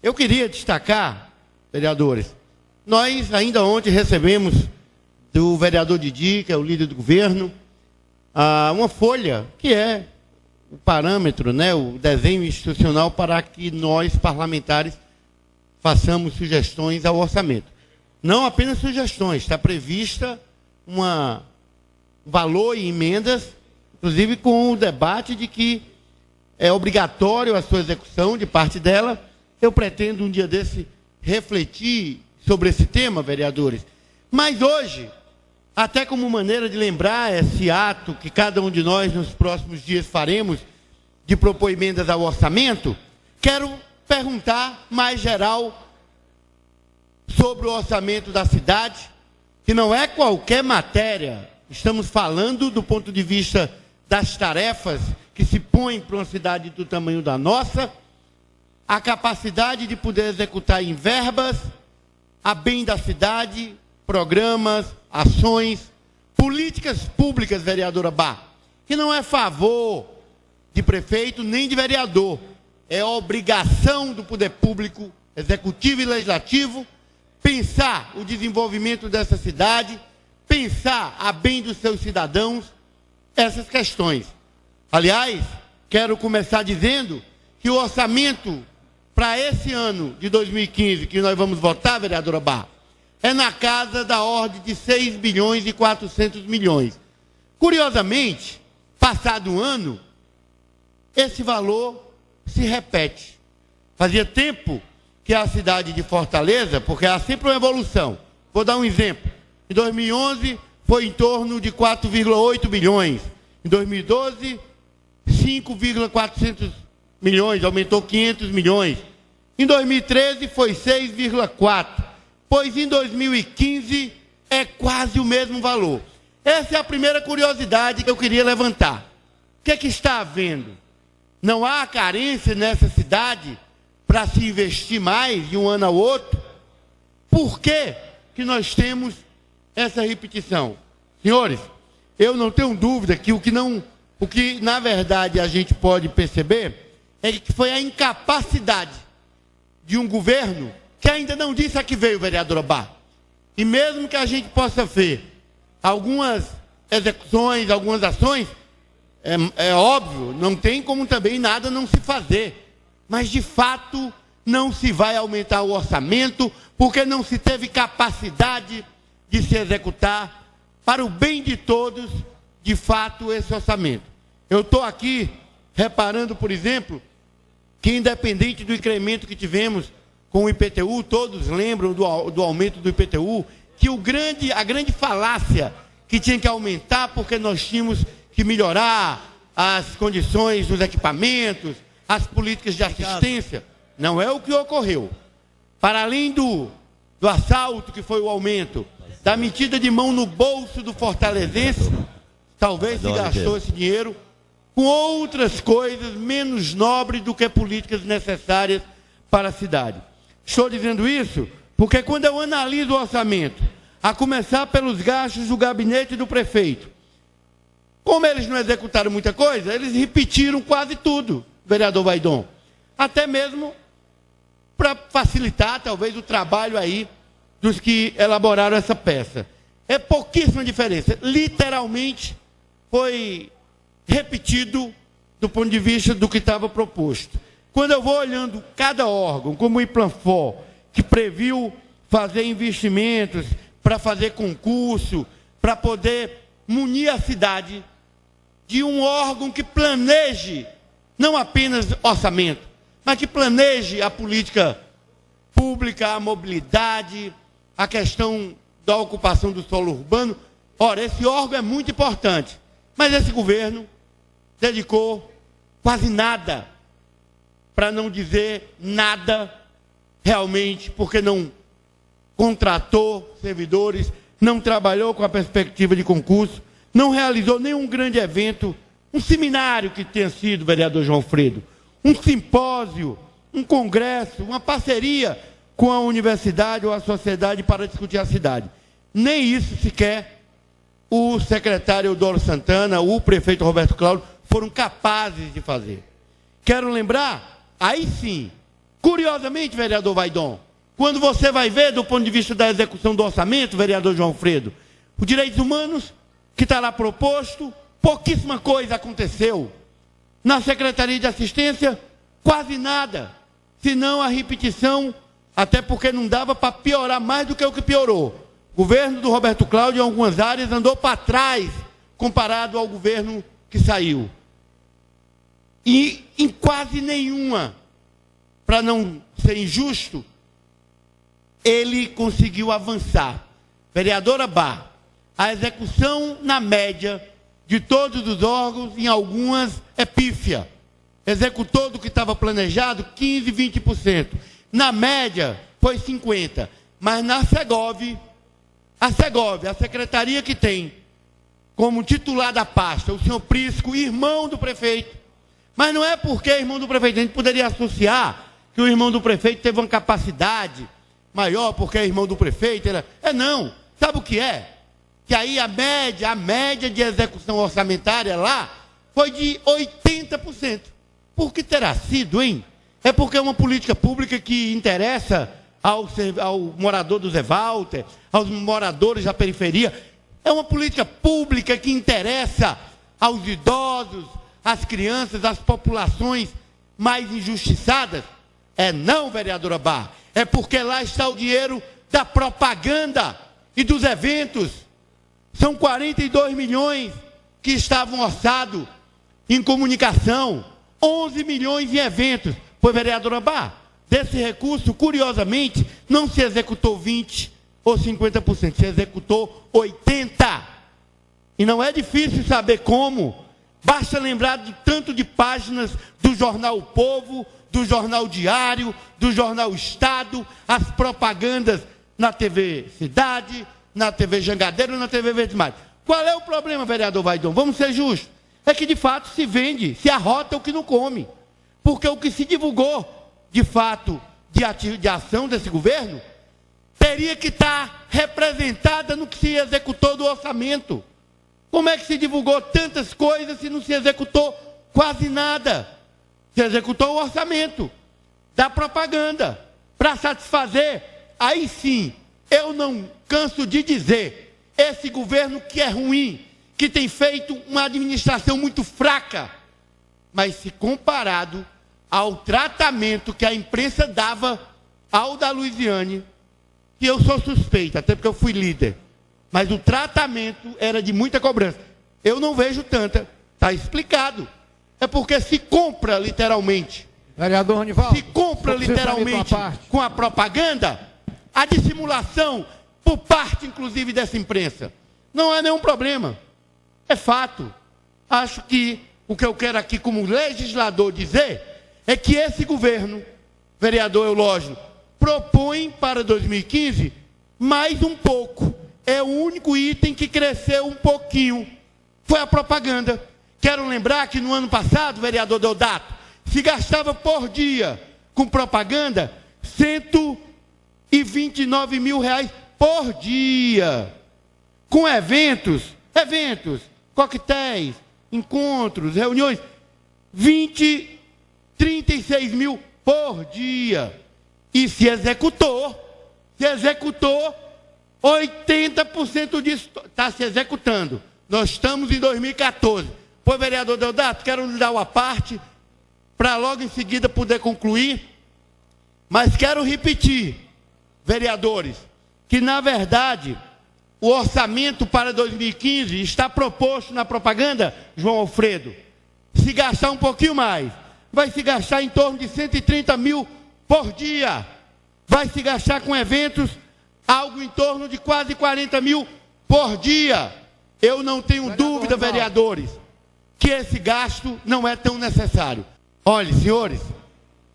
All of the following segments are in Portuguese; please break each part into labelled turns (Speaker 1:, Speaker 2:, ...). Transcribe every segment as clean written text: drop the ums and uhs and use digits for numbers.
Speaker 1: Eu queria destacar, vereadores, nós ainda ontem recebemos do vereador Didi, que é o líder do governo, uma folha que é o parâmetro, né, o desenho institucional para que nós, parlamentares, façamos sugestões ao orçamento. Não apenas sugestões, está prevista um valor e emendas, inclusive com o debate de que é obrigatório a sua execução de parte dela. Eu pretendo um dia desse refletir sobre esse tema, vereadores. Mas hoje, até como maneira de lembrar esse ato que cada um de nós nos próximos dias faremos, de propor emendas ao orçamento, quero perguntar mais geral sobre o orçamento da cidade, que não é qualquer matéria. Estamos falando do ponto de vista das tarefas que se põem para uma cidade do tamanho da nossa, a capacidade de poder executar em verbas, a bem da cidade, programas, ações, políticas públicas, vereadora Bá, que não é favor de prefeito nem de vereador, é obrigação do poder público, executivo e legislativo, pensar o desenvolvimento dessa cidade, pensar a bem dos seus cidadãos, essas questões. Aliás, quero começar dizendo que o orçamento para esse ano de 2015, que nós vamos votar, vereadora Bá, é na casa da ordem de 6 bilhões e 400 milhões. Curiosamente, passado um ano, esse valor se repete. Fazia tempo que a cidade de Fortaleza, porque há sempre uma evolução. Vou dar um exemplo. Em 2011, foi em torno de 4,8 bilhões. Em 2012, 5,400 milhões, aumentou 500 milhões. Em 2013, foi 6,4. Pois em 2015, é quase o mesmo valor. Essa é a primeira curiosidade que eu queria levantar. O que é que está havendo? Não há carência nessa cidade para se investir mais de um ano ao outro? Por que que nós temos essa repetição? Senhores, eu não tenho dúvida que o que na verdade a gente pode perceber é que foi a incapacidade de um governo que ainda não disse a que veio, vereadora Bá. E mesmo que a gente possa ver algumas execuções, algumas ações, é óbvio, não tem como também nada não se fazer. Mas, de fato, não se vai aumentar o orçamento, porque não se teve capacidade de se executar para o bem de todos, de fato, esse orçamento. Eu estou aqui reparando, por exemplo, que independente do incremento que tivemos com o IPTU, todos lembram do aumento do IPTU, que a grande falácia que tinha que aumentar porque nós tínhamos que melhorar as condições dos equipamentos, as políticas de assistência, não é o que ocorreu. Para além do assalto, que foi o aumento, da metida de mão no bolso do fortalezense, talvez se gastou esse dinheiro com outras coisas menos nobres do que políticas necessárias para a cidade. Estou dizendo isso porque quando eu analiso o orçamento, a começar pelos gastos do gabinete do prefeito, como eles não executaram muita coisa, eles repetiram quase tudo, vereador Vaidon. Até mesmo para facilitar, talvez, o trabalho aí dos que elaboraram essa peça. É pouquíssima diferença. Literalmente, foi repetido do ponto de vista do que estava proposto. Quando eu vou olhando cada órgão, como o Implanfor, que previu fazer investimentos para fazer concurso, para poder munir a cidade de um órgão que planeje, não apenas orçamento, mas que planeje a política pública, a mobilidade, a questão da ocupação do solo urbano. Ora, esse órgão é muito importante, mas esse governo dedicou quase nada, para não dizer nada realmente, porque não contratou servidores, não trabalhou com a perspectiva de concurso, não realizou nenhum grande evento, um seminário que tenha sido, vereador João Fredo, um simpósio, um congresso, uma parceria com a universidade ou a sociedade para discutir a cidade. Nem isso sequer o secretário Eudoro Santana, o prefeito Roberto Cláudio, foram capazes de fazer. Quero lembrar, aí sim, Curiosamente, vereador Vaidon, quando você vai ver do ponto de vista da execução do orçamento, vereador João Alfredo, os direitos humanos, que está lá proposto, pouquíssima coisa aconteceu. Na Secretaria de Assistência, quase nada, senão a repetição, até porque não dava para piorar mais do que o que piorou. O governo do Roberto Cláudio, em algumas áreas, andou para trás, comparado ao governo que saiu. E em quase nenhuma, para não ser injusto, ele conseguiu avançar. Vereadora Bá, a execução na média de todos os órgãos, em algumas, é pífia. Executou do que estava planejado 15%, 20%. Na média, foi 50%. Mas na Segov, a secretaria que tem como titular da pasta, o senhor Prisco, irmão do prefeito. Mas não é porque é irmão do prefeito, a gente poderia associar que o irmão do prefeito teve uma capacidade maior porque é irmão do prefeito. Não. Sabe o que é? Que aí a média de execução orçamentária lá foi de 80%. Por que terá sido, hein? É porque é uma política pública que interessa ao morador do Zé Walter, aos moradores da periferia. É uma política pública que interessa aos idosos, às crianças, às populações mais injustiçadas. Não, vereadora Bá. É porque lá está o dinheiro da propaganda e dos eventos. São 42 milhões que estavam orçados em comunicação, 11 milhões em eventos. Pois, vereadora Bá, desse recurso, curiosamente, não se executou 20% ou 50%, se executou 80%. E não é difícil saber como. Basta lembrar de tanto de páginas do jornal O Povo, do jornal Diário, do jornal Estado, as propagandas na TV Cidade, na TV Jangadeiro, na TV Verde Mar. Qual é o problema, vereador Vaidon? Vamos ser justos. É que, de fato, se vende, se arrota o que não come. Porque o que se divulgou, de fato, de ação desse governo, teria que estar representada no que se executou do orçamento. Como é que se divulgou tantas coisas se não se executou quase nada? Se executou o orçamento da propaganda para satisfazer. Aí sim, eu não canso de dizer, esse governo que é ruim, que tem feito uma administração muito fraca, mas se comparado ao tratamento que a imprensa dava ao da Luiziane, que eu sou suspeita, até porque eu fui líder, mas o tratamento era de muita cobrança. Eu não vejo tanta, está explicado. É porque se compra literalmente.
Speaker 2: Vereador Ronivaldo,
Speaker 1: se compra literalmente com a propaganda, a dissimulação por parte, inclusive, dessa imprensa. Não há nenhum problema. É fato. Acho que o que eu quero aqui como legislador dizer é que esse governo, vereador Eulógio, propõe para 2015 mais um pouco. É o único item que cresceu um pouquinho. Foi a propaganda. Quero lembrar que no ano passado, vereador Deodato, se gastava por dia com propaganda 129 mil reais por dia. Com eventos, coquetéis, encontros, reuniões, 36 mil por dia. E se executou 80% disso está se executando. Nós estamos em 2014. Pois, vereador Deodato, quero lhe dar uma parte para logo em seguida poder concluir. Mas quero repetir, vereadores, que na verdade o orçamento para 2015 está proposto na propaganda, João Alfredo. Se gastar um pouquinho mais, vai se gastar em torno de 130 mil por dia. Vai se gastar com eventos algo em torno de quase 40 mil por dia. Eu não tenho dúvida, vereadores, que esse gasto não é tão necessário. Olha, senhores,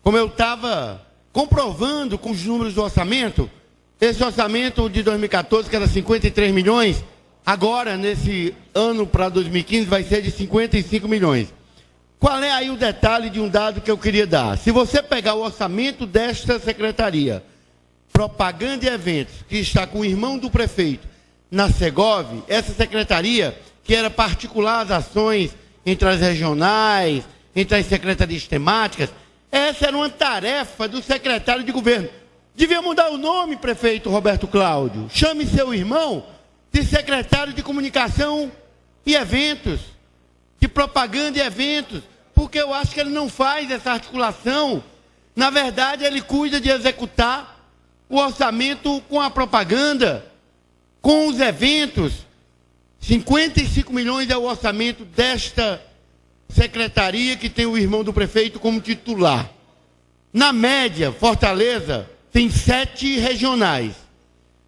Speaker 1: como eu estava comprovando com os números do orçamento, esse orçamento de 2014, que era 53 milhões, agora, nesse ano para 2015, vai ser de 55 milhões. Qual é aí o detalhe de um dado que eu queria dar? Se você pegar o orçamento desta secretaria, propaganda e eventos, que está com o irmão do prefeito, na Segov, essa secretaria, que era particular as ações entre as regionais, entre as secretarias temáticas, Essa era uma tarefa do secretário de governo. Devia mudar o nome, prefeito Roberto Cláudio. Chame seu irmão de secretário de comunicação e eventos, de propaganda e eventos, porque eu acho que ele não faz essa articulação. Na verdade, ele cuida de executar o orçamento com a propaganda, com os eventos. 55 milhões é o orçamento desta secretaria que tem o irmão do prefeito como titular. Na média, Fortaleza tem 7 regionais.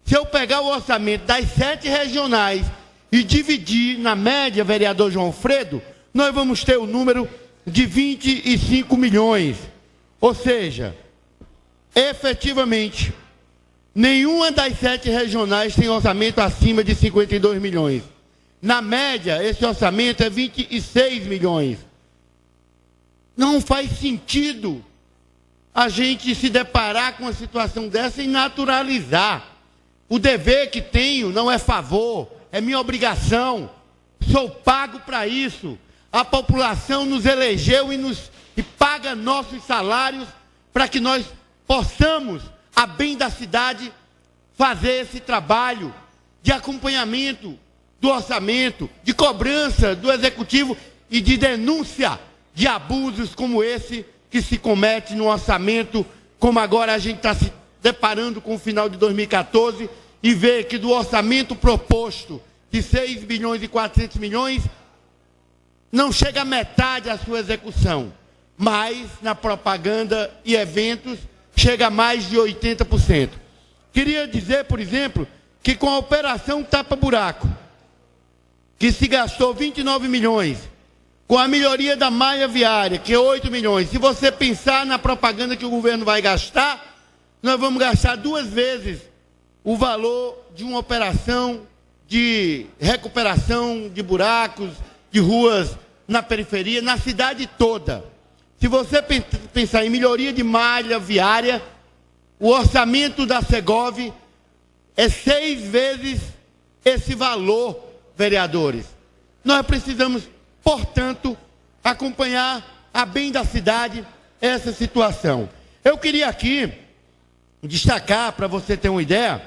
Speaker 1: Se eu pegar o orçamento das 7 regionais e dividir na média, vereador João Alfredo, nós vamos ter o número de 25 milhões. Ou seja, efetivamente, nenhuma das 7 regionais tem orçamento acima de 52 milhões. Na média, esse orçamento é 26 milhões. Não faz sentido a gente se deparar com uma situação dessa e naturalizar. O dever que tenho não é favor, é minha obrigação. Sou pago para isso. A população nos elegeu e paga nossos salários para que nós possamos, a bem da cidade, fazer esse trabalho de acompanhamento do orçamento, de cobrança do executivo e de denúncia de abusos como esse que se comete no orçamento, como agora a gente está se deparando com o final de 2014 e vê que do orçamento proposto de 6 bilhões e 400 milhões, não chega a metade a sua execução, mas na propaganda e eventos chega a mais de 80%. Queria dizer, por exemplo, que com a operação tapa-buraco, que se gastou 29 milhões, com a melhoria da malha viária, que é 8 milhões, se você pensar na propaganda que o governo vai gastar, nós vamos gastar 2 vezes o valor de uma operação de recuperação de buracos, de ruas na periferia, na cidade toda. Se você pensar em melhoria de malha viária, o orçamento da Segov é 6 vezes esse valor, vereadores. Nós precisamos, portanto, acompanhar a bem da cidade essa situação. Eu queria aqui destacar, para você ter uma ideia,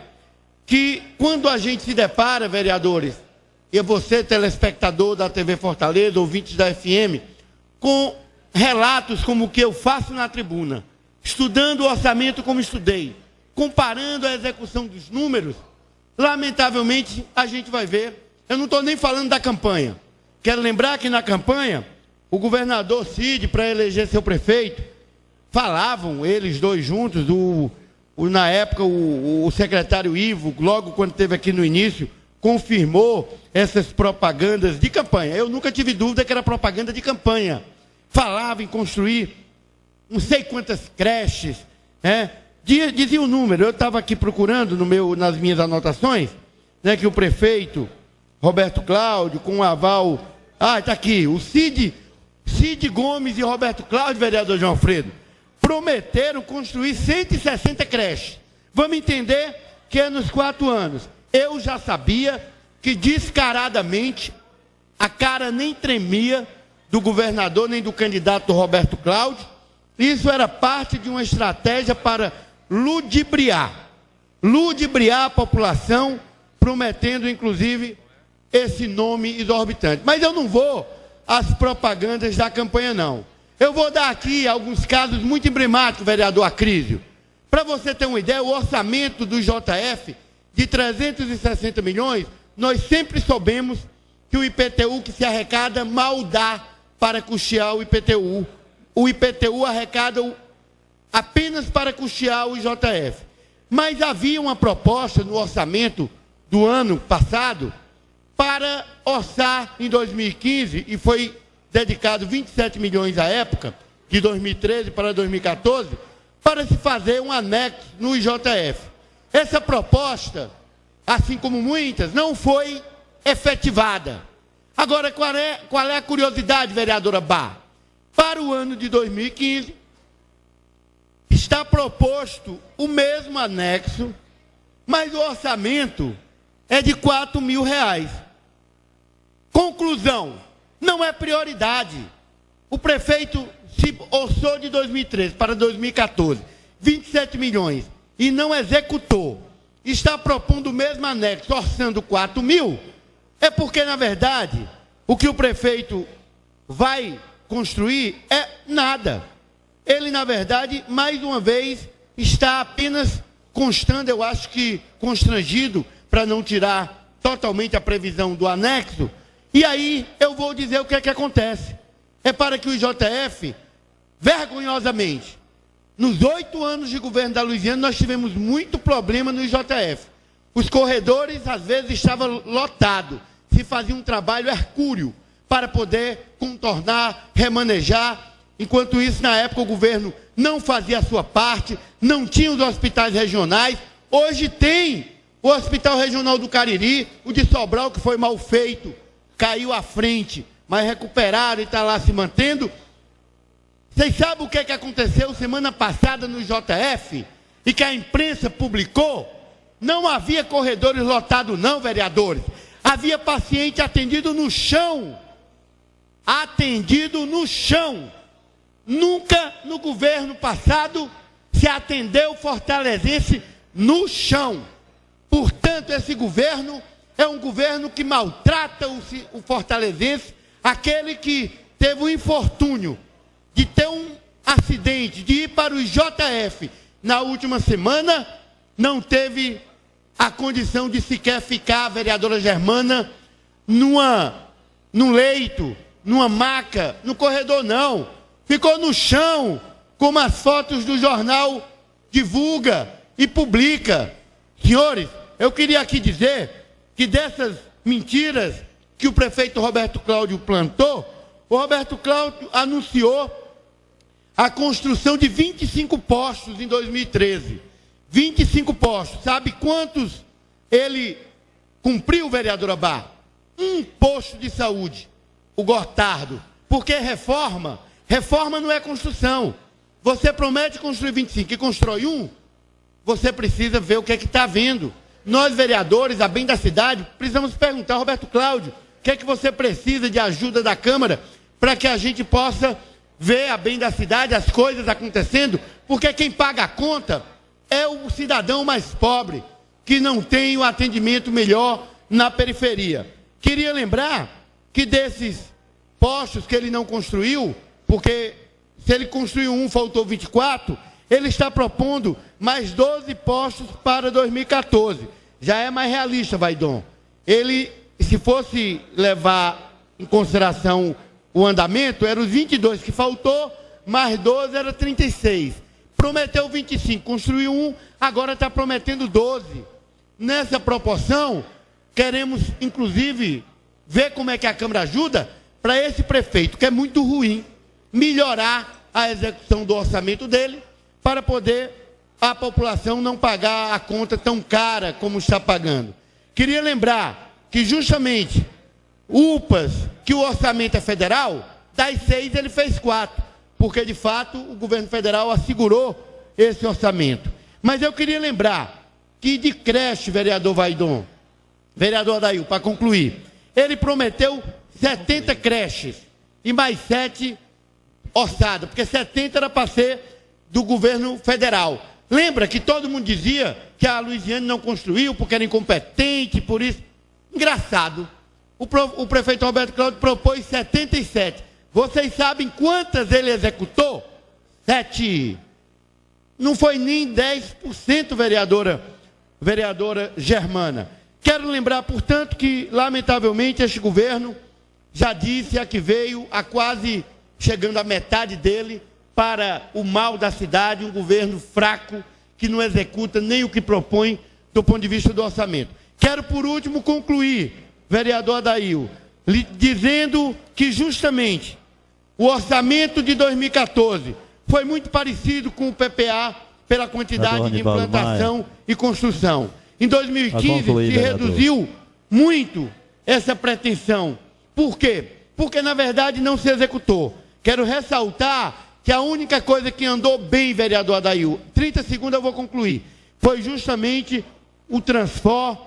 Speaker 1: que quando a gente se depara, vereadores, e você, telespectador da TV Fortaleza, ouvintes da FM, com relatos como o que eu faço na tribuna, estudando o orçamento como estudei, comparando a execução dos números, lamentavelmente a gente vai ver. Eu não estou nem falando da campanha. Quero lembrar que na campanha, o governador Cid, para eleger seu prefeito, falavam, eles dois juntos, na época o secretário Ivo, logo quando esteve aqui no início, confirmou essas propagandas de campanha. Eu nunca tive dúvida que era propaganda de campanha. Falava em construir não sei quantas creches, dizia o número. Eu estava aqui procurando nas minhas anotações, que o prefeito Roberto Cláudio, com o aval... está aqui, o Cid Gomes e Roberto Cláudio, vereador João Alfredo, prometeram construir 160 creches. Vamos entender que é nos 4 anos. Eu já sabia que descaradamente a cara nem tremia do governador nem do candidato Roberto Cláudio. Isso era parte de uma estratégia para ludibriar a população, prometendo inclusive esse nome exorbitante. Mas eu não vou às propagandas da campanha, não. Eu vou dar aqui alguns casos muito emblemáticos, vereador Acrísio. Para você ter uma ideia, o orçamento do JF, de 360 milhões, nós sempre soubemos que o IPTU que se arrecada mal dá para custear o IPTU. O IPTU arrecada apenas para custear o IJF. Mas havia uma proposta no orçamento do ano passado para orçar em 2015, e foi dedicado 27 milhões à época, de 2013 para 2014, para se fazer um anexo no IJF. Essa proposta, assim como muitas, não foi efetivada. Agora, qual é a curiosidade, vereadora Bá? Para o ano de 2015, está proposto o mesmo anexo, mas o orçamento é de R$4 mil. Conclusão, não é prioridade. O prefeito se orçou de 2013 para 2014, 27 milhões, e não executou. Está propondo o mesmo anexo, orçando 4 mil, é porque, na verdade, o que o prefeito vai construir é nada. Ele, na verdade, mais uma vez, está apenas constando, eu acho que constrangido, para não tirar totalmente a previsão do anexo. E aí eu vou dizer o que é que acontece. É para que o IJF, vergonhosamente, nos 8 anos de governo da Luiziane, nós tivemos muito problema no IJF. Os corredores, às vezes, estavam lotados. Se fazia um trabalho hercúleo para poder contornar, remanejar. Enquanto isso, na época, o governo não fazia a sua parte, não tinha os hospitais regionais. Hoje tem o Hospital Regional do Cariri, o de Sobral, que foi mal feito, caiu à frente, mas recuperaram e está lá se mantendo. Vocês sabem o que aconteceu semana passada no JF? E que a imprensa publicou? Não havia corredores lotados não, vereadores. Havia paciente atendido no chão. Atendido no chão. Nunca no governo passado se atendeu fortalezense no chão. Portanto, esse governo é um governo que maltrata o fortalezense, aquele que teve o infortúnio de ter um acidente, de ir para o IJF na última semana, não teve a condição de sequer ficar, a vereadora Germana, num leito, numa maca, no corredor não. Ficou no chão, como as fotos do jornal divulga e publica. Senhores, eu queria aqui dizer que dessas mentiras que o prefeito Roberto Cláudio plantou, o Roberto Cláudio anunciou a construção de 25 postos em 2013. 25 postos. Sabe quantos ele cumpriu, vereadora Bar? Um posto de saúde, o Gotardo. Porque reforma não é construção. Você promete construir 25 e constrói um, você precisa ver o que é que está vindo. Nós, vereadores, a bem da cidade, precisamos perguntar, Roberto Cláudio, o que é que você precisa de ajuda da Câmara para que a gente possa ver a bem da cidade, as coisas acontecendo, porque quem paga a conta é o cidadão mais pobre, que não tem o atendimento melhor na periferia. Queria lembrar que desses postos que ele não construiu, porque se ele construiu um, faltou 24, ele está propondo mais 12 postos para 2014. Já é mais realista, Vaidon. Ele, se fosse levar em consideração o andamento, eram os 22 que faltou, mais 12 era 36. Prometeu 25, construiu um, agora está prometendo 12. Nessa proporção, queremos, inclusive, ver como é que a Câmara ajuda para esse prefeito, que é muito ruim, melhorar a execução do orçamento dele, para poder a população não pagar a conta tão cara como está pagando. Queria lembrar que justamente UPAs, que o orçamento é federal, das 6 ele fez 4, porque de fato o governo federal assegurou esse orçamento. Mas eu queria lembrar que de creche, vereador Vaidon, vereador Adail, para concluir, ele prometeu 70 creches e mais 7 orçadas, porque 70 era para ser do governo federal. Lembra que todo mundo dizia que a Luiziane não construiu porque era incompetente, por isso. Engraçado. O prefeito Roberto Cláudio propôs 77. Vocês sabem quantas ele executou? 7. Não foi nem 10%, vereadora Germana. Quero lembrar, portanto, que, lamentavelmente, este governo já disse a que veio a quase chegando à metade dele, para o mal da cidade, um governo fraco, que não executa nem o que propõe do ponto de vista do orçamento. Quero, por último, concluir, vereador Adail, dizendo que justamente o orçamento de 2014 foi muito parecido com o PPA pela quantidade de implantação e construção. Em 2015 se reduziu muito essa pretensão. Por quê? Porque, na verdade, não se executou. Quero ressaltar que a única coisa que andou bem, vereador Adail, 30 segundos eu vou concluir, foi justamente o Transfor,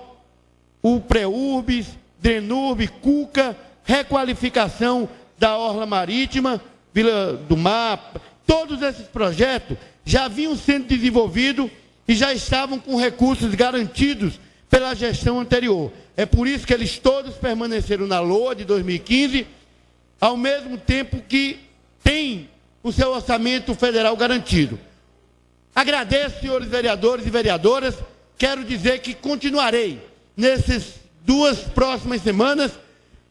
Speaker 1: o Preurbis, Drenurb, Cuca, requalificação da orla marítima, Vila do Mar, todos esses projetos já vinham sendo desenvolvidos e já estavam com recursos garantidos pela gestão anterior. É por isso que eles todos permaneceram na LOA de 2015, ao mesmo tempo que tem o seu orçamento federal garantido. Agradeço, senhores vereadores e vereadoras. Quero dizer que continuarei, nessas 2 próximas semanas,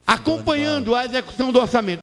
Speaker 1: acompanhando a execução do orçamento.